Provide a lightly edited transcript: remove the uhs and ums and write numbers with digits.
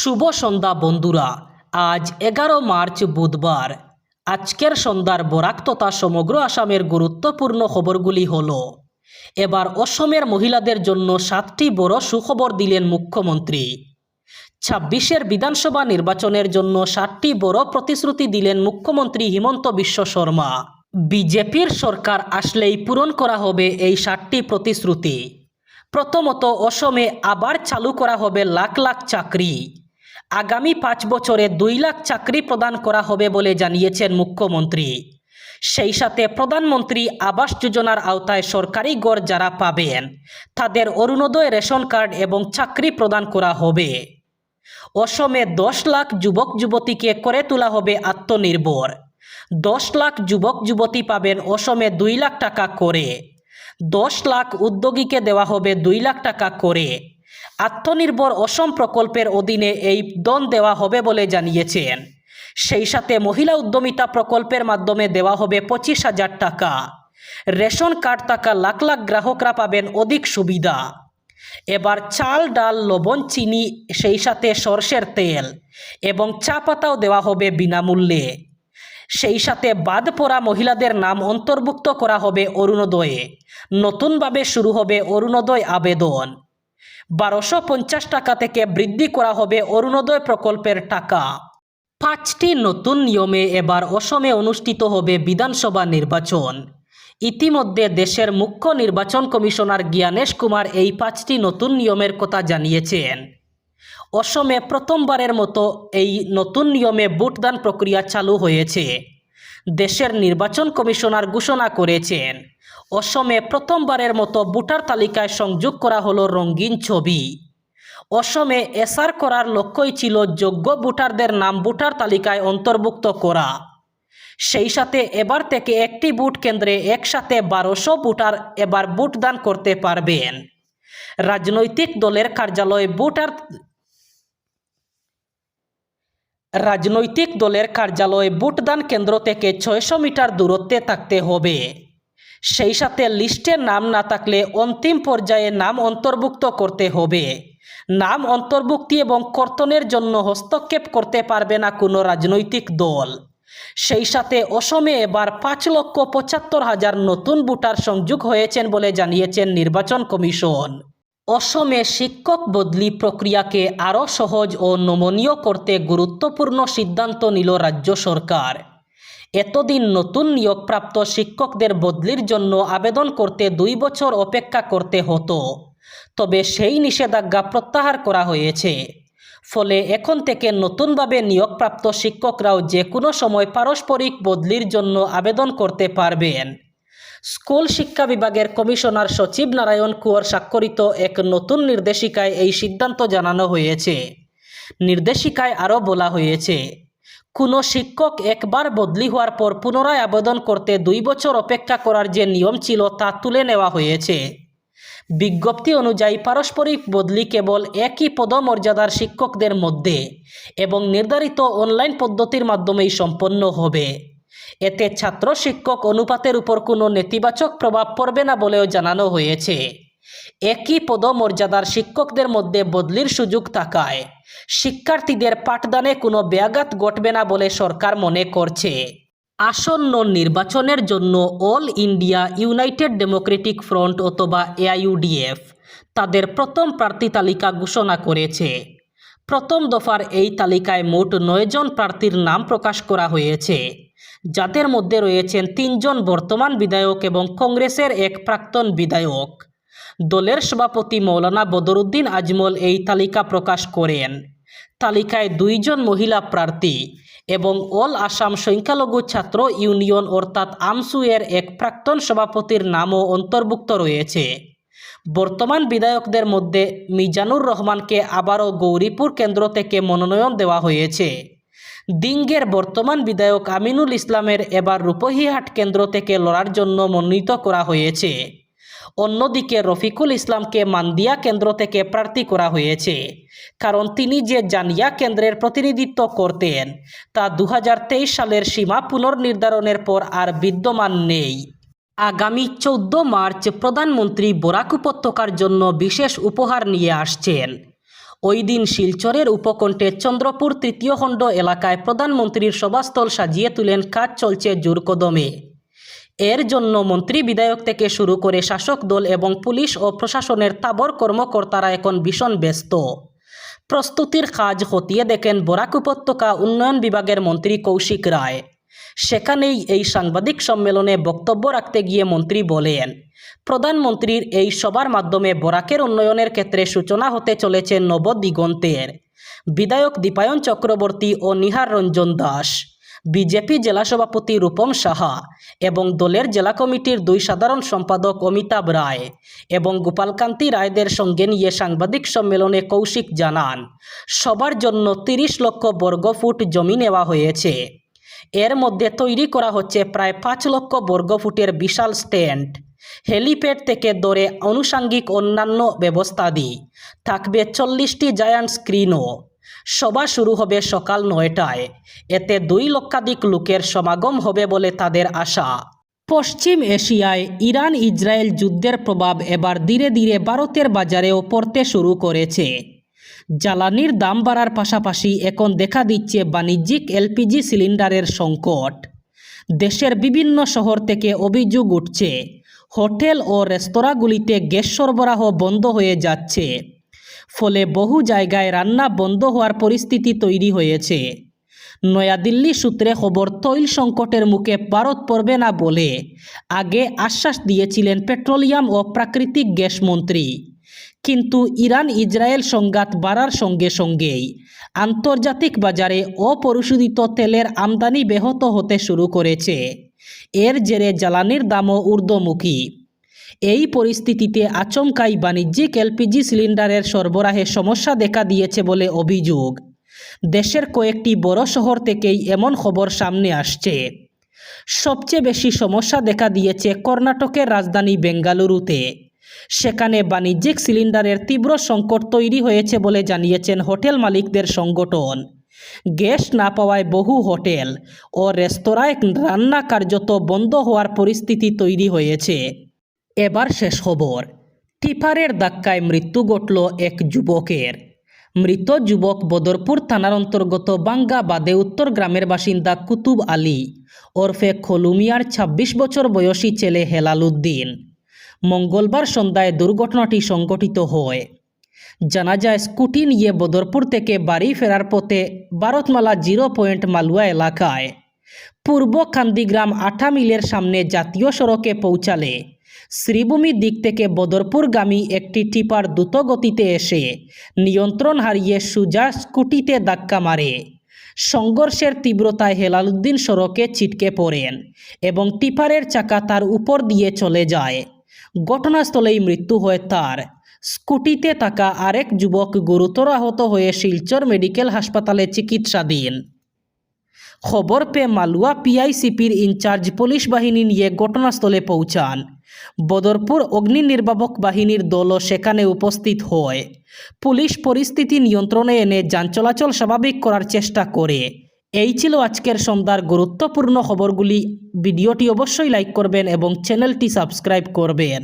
শুভ সন্ধ্যা বন্ধুরা। আজ 11 মার্চ বুধবার। আজকের সন্ধ্যার বরাক তথা সমগ্র আসামের গুরুত্বপূর্ণ খবরগুলি হলো, এবার অসমের মহিলাদের জন্য 7টি বড় সুখবর দিলেন মুখ্যমন্ত্রী। 26-এর বিধানসভা নির্বাচনের জন্য 7টি বড় প্রতিশ্রুতি দিলেন মুখ্যমন্ত্রী হিমন্ত বিশ্ব শর্মা। বিজেপির সরকার আসলেই পূরণ করা হবে এই 7টি প্রতিশ্রুতি। প্রথমত, অসমে আবার চালু করা হবে লাখ লাখ চাকরি। আগামী 5 বছরে 2 লাখ চাকরি প্রদান করা হবে বলে জানিয়েছেন মুখ্যমন্ত্রী। সেই সাথে প্রধানমন্ত্রী আবাস যোজনার আওতায় সরকারি ঘর যারা পাবেন তাদের অরুণোদয় রেশন কার্ড এবং চাকরি প্রদান করা হবে। অসমে 10 লাখ যুবক যুবতীকে করে তোলা হবে আত্মনির্ভর। 10 লাখ যুবক যুবতী পাবেন অসমে 2 লাখ টাকা করে। 10 লাখ উদ্যোগীকে দেওয়া হবে 2 লাখ টাকা করে। আত্মনির্ভর অসম প্রকল্পের অধীনে এই দন দেওয়া হবে বলে জানিয়েছেন। সেই সাথে মহিলা উদ্যমিতা প্রকল্পের মাধ্যমে দেওয়া হবে 25,000 টাকা। রেশন কার্ড থাকা লাখ লাখ গ্রাহকরা পাবেন অধিক সুবিধা। এবার চাল, ডাল, লবণ, চিনি, সেই সাথে সরষের তেল এবং চা পাতাও দেওয়া হবে বিনামূল্যে। সেই সাথে বাদ পড়া মহিলাদের নাম অন্তর্ভুক্ত করা হবে অরুণোদয়ে। নতুনভাবে শুরু হবে অরুণোদয় আবেদন। 1250 টাকা থেকে বৃদ্ধি করা হবে অরুণোদয় প্রকল্পের টাকা। 5টি নতুন নিয়মে এবার অসমে অনুষ্ঠিত হবে বিধানসভা নির্বাচন। ইতিমধ্যে দেশের মুখ্য নির্বাচন কমিশনার জ্ঞানেশ কুমার এই 5টি নতুন নিয়মের কথা জানিয়েছেন। অসমে প্রথমবারের মতো এই নতুন নিয়মে ভোটদান প্রক্রিয়া চালু হয়েছে। দেশের নির্বাচন কমিশনার ঘোষণা করেছেন, অসমে প্রথমবারের মতো ভোটার তালিকায় সংযোগ করা হলো রঙিন ছবি। অসমে এসআর করার লক্ষ্যই ছিল যোগ্য ভোটারদের নাম ভোটার তালিকায় অন্তর্ভুক্ত করা। সেই সাথে এবার থেকে একটি ভোট কেন্দ্রে একসাথে 1200 ভোটার এবার ভোটদান করতে পারবেন। রাজনৈতিক দলের কার্যালয় ভোটদান কেন্দ্র থেকে 600 মিটার দূরত্বে থাকতে হবে। সেই সাথে লিস্টে নাম না থাকলে অন্তিম পর্যায়ে নাম অন্তর্ভুক্ত করতে হবে। নাম অন্তর্ভুক্তি এবং কর্তনের জন্য হস্তক্ষেপ করতে পারবে না কোনো রাজনৈতিক দল। সেই সাথে অসমে এবার 5,75,000 নতুন ভোটার সংযোগ হয়েছেন বলে জানিয়েছেন নির্বাচন কমিশন। অসমে শিক্ষক বদলি প্রক্রিয়াকে আরও সহজ ও নমনীয় করতে গুরুত্বপূর্ণ সিদ্ধান্ত নিল রাজ্য সরকার। এতদিন নতুন নিয়োগপ্রাপ্ত শিক্ষকদের বদলির জন্য আবেদন করতে 2 বছর অপেক্ষা করতে হতো, তবে সেই নিষেধাজ্ঞা প্রত্যাহার করা হয়েছে। ফলে এখন থেকে নতুনভাবে নিয়োগপ্রাপ্ত শিক্ষকরাও যে কোনো সময় পারস্পরিক বদলির জন্য আবেদন করতে পারবেন। স্কুল শিক্ষা বিভাগের কমিশনার সচিব নারায়ণ কুঁওর স্বাক্ষরিত এক নতুন নির্দেশিকায় এই সিদ্ধান্ত জানানো হয়েছে। নির্দেশিকায় আরও বলা হয়েছে, কোনো শিক্ষক একবার বদলি হওয়ার পর পুনরায় আবেদন করতে 2 বছর অপেক্ষা করার যে নিয়ম ছিল তা তুলে নেওয়া হয়েছে। বিজ্ঞপ্তি অনুযায়ী পারস্পরিক বদলি কেবল একই পদমর্যাদার শিক্ষকদের মধ্যে এবং নির্ধারিত অনলাইন পদ্ধতির মাধ্যমেই সম্পন্ন হবে। এতে ছাত্র শিক্ষক অনুপাতের উপর কোনো নেতিবাচক প্রভাব পড়বে না বলেও জানানো হয়েছে। একই পদমর্যাদার শিক্ষকদের মধ্যে বদলির সুযোগ থাকায় শিক্ষার্থীদের পাঠদানে কোনো ব্যাঘাত ঘটবে না বলে সরকার মনে করছে। আসন্ন নির্বাচনের জন্য all India United Democratic front অথবা AIUDF তাদের প্রথম প্রার্থী তালিকা ঘোষণা করেছে। প্রথম দফার এই তালিকায় মোট 9 জন প্রার্থীর নাম প্রকাশ করা হয়েছে, যাদের মধ্যে রয়েছেন 3 জন বর্তমান বিধায়ক এবং কংগ্রেসের এক প্রাক্তন বিধায়ক। দলের সভাপতি মৌলানা বদরুদ্দিন আজমল এই তালিকা প্রকাশ করেন। তালিকায় 2 জন মহিলা প্রার্থী এবং অল আসাম সংখ্যালঘু ছাত্র ইউনিয়ন অর্থাৎ আমসু এর এক প্রাক্তন সভাপতির নামও অন্তর্ভুক্ত রয়েছে। বর্তমান বিধায়কদের মধ্যে মিজানুর রহমানকে আবারও গৌরীপুর কেন্দ্র থেকে মনোনয়ন দেওয়া হয়েছে। দিঙ্গের বর্তমান বিধায়ক আমিনুল ইসলামের এবার রূপহীহাট কেন্দ্র থেকে লড়ার জন্য মনোনীত করা হয়েছে। অন্যদিকে রফিকুল ইসলামকে মান্দিয়া কেন্দ্র থেকে প্রার্থী করা হয়েছে, কারণ তিনি যে জানিয়া কেন্দ্রের প্রতিনিধিত্ব করতেন তা 2023 সালের সীমা পুনর্নির্ধারণের পর আর বিদ্যমান নেই। আগামী 14 মার্চ প্রধানমন্ত্রী বরাক উপত্যকার জন্য বিশেষ উপহার নিয়ে আসছেন। ওই দিন শিলচরের উপকণ্ঠে চন্দ্রপুর তৃতীয় খণ্ড এলাকায় প্রধানমন্ত্রীর সভাস্থল সাজিয়ে তুলেন, কাজ চলছে জোর কদমে। এর জন্য মন্ত্রী বিধায়ক থেকে শুরু করে শাসক দল এবং পুলিশ ও প্রশাসনের তাবর কর্মকর্তারা এখন ভীষণ ব্যস্ত। প্রস্তুতির কাজ খতিয়ে দেখেন বরাক উপত্যকা উন্নয়ন বিভাগের মন্ত্রী কৌশিক রায়। সেখানেই এই সাংবাদিক সম্মেলনে বক্তব্য রাখতে গিয়ে মন্ত্রী বলেন, প্রধানমন্ত্রীর এই সভার মাধ্যমে বরাকের উন্নয়নের ক্ষেত্রে সূচনা হতে চলেছে নবদিগন্তের। বিধায়ক দীপায়ন চক্রবর্তী ও নিহার রঞ্জন দাস, বিজেপি জেলা সভাপতি রূপম সাহা এবং দলের জেলা কমিটির 2 সাধারণ সম্পাদক অমিতাভ রায় এবং গোপালকান্তি রায়দের সঙ্গে নিয়ে সাংবাদিক সম্মেলনে কৌশিক জানান, সবার জন্য 30 লক্ষ বর্গফুট জমি নেওয়া হয়েছে। এর মধ্যে তৈরি করা হচ্ছে প্রায় 5 লক্ষ বর্গফুটের বিশাল স্ট্যান্ড, হেলিপ্যাড থেকে ধরে আনুষাঙ্গিক অন্যান্য ব্যবস্থাদি থাকবে। 40টি জায়ান্ট স্ক্রিনও। সভা শুরু হবে সকাল 9টায়। এতে 2 লক্ষাধিক লোকের সমাগম হবে বলে তাদের আশা। পশ্চিম এশিয়ায় ইরান ইসরায়েল যুদ্ধের প্রভাব এবার ধীরে ধীরে ভারতের বাজারেও পড়তে শুরু করেছে। জ্বালানির দাম বাড়ার পাশাপাশি এখন দেখা দিচ্ছে বাণিজ্যিক এলপিজি সিলিন্ডারের সংকট। দেশের বিভিন্ন শহর থেকে অভিযোগ উঠছে, হোটেল ও রেস্তোরাঁগুলিতে গ্যাস সরবরাহ বন্ধ হয়ে যাচ্ছে। ফলে বহু জায়গায় রান্না বন্ধ হওয়ার পরিস্থিতি তৈরি হয়েছে। নয়াদিল্লি সূত্রে খবর, তৈল সংকটের মুখে ভারত পড়বে না বলে আগে আশ্বাস দিয়েছিলেন পেট্রোলিয়াম ও প্রাকৃতিক গ্যাস মন্ত্রী। কিন্তু ইরান ইসরায়েল সংঘাত বাড়ার সঙ্গে সঙ্গেই আন্তর্জাতিক বাজারে অপরিশোধিত তেলের আমদানি ব্যাহত হতে শুরু করেছে। এর জেরে জ্বালানির দামও ঊর্ধ্বমুখী। এই পরিস্থিতিতে আচমকাই বাণিজ্যিক এলপিজি সিলিন্ডারের সরবরাহে সমস্যা দেখা দিয়েছে বলে অভিযোগ। দেশের কয়েকটি বড় শহর থেকেই এমন খবর সামনে আসছে। সবচেয়ে বেশি সমস্যা দেখা দিয়েছে কর্ণাটকের রাজধানী বেঙ্গালুরুতে। সেখানে বাণিজ্যিক সিলিন্ডারের তীব্র সংকট তৈরি হয়েছে বলে জানিয়েছেন হোটেল মালিকদের সংগঠন। গ্যাস না পাওয়ায় বহু হোটেল ও রেস্তোরাঁয় রান্না কার্যত বন্ধ হওয়ার পরিস্থিতি তৈরি হয়েছে। এবার শেষ খবর, টিপারের ধাক্কায় মৃত্যু ঘটল এক যুবকের। মৃত যুবক বদরপুর থানার অন্তর্গত বাঙ্গা বাদে উত্তর গ্রামের বাসিন্দা কুতুব আলী ওরফে খলুমিয়ার 26 বছর বয়সী ছেলে হেলাল উদ্দিন। মঙ্গলবার সন্ধ্যায় দুর্ঘটনাটি সংঘটিত হয়। জানা যায়, স্কুটি নিয়ে বদরপুর থেকে বাড়ি ফেরার পথে ভারতমালা 0 পয়েন্ট মালুয়া এলাকায় পূর্ব কান্দিগ্রাম 8 মিলের সামনে জাতীয় সড়কে পৌঁছালে শ্রীভূমির দিক থেকে বদরপুরগামী একটি টিপার দ্রুত গতিতে এসে নিয়ন্ত্রণ হারিয়ে সোজা স্কুটিতে ধাক্কা মারে। সংঘর্ষের তীব্রতায় হেলাল উদ্দিন সড়কে ছিটকে পড়েন এবং টিপারের চাকা তার উপর দিয়ে চলে যায়। ঘটনাস্থলেই মৃত্যু হয় তার। স্কুটিতে থাকা আরেক যুবক গুরুতর আহত হয়ে শিলচর মেডিকেল হাসপাতালে চিকিৎসাধীন। খবর পেয়ে মালুয়া পিআইসিপির ইনচার্জ পুলিশ বাহিনী নিয়ে ঘটনাস্থলে পৌঁছান। বদরপুর অগ্নি নির্বাপক বাহিনীর দলও সেখানে উপস্থিত হয়। পুলিশ পরিস্থিতি নিয়ন্ত্রণে এনে যান চলাচল স্বাভাবিক করার চেষ্টা করে। এই ছিল আজকের সন্ধ্যার গুরুত্বপূর্ণ খবরগুলি। ভিডিওটি অবশ্যই লাইক করবেন এবং চ্যানেলটি সাবস্ক্রাইব করবেন।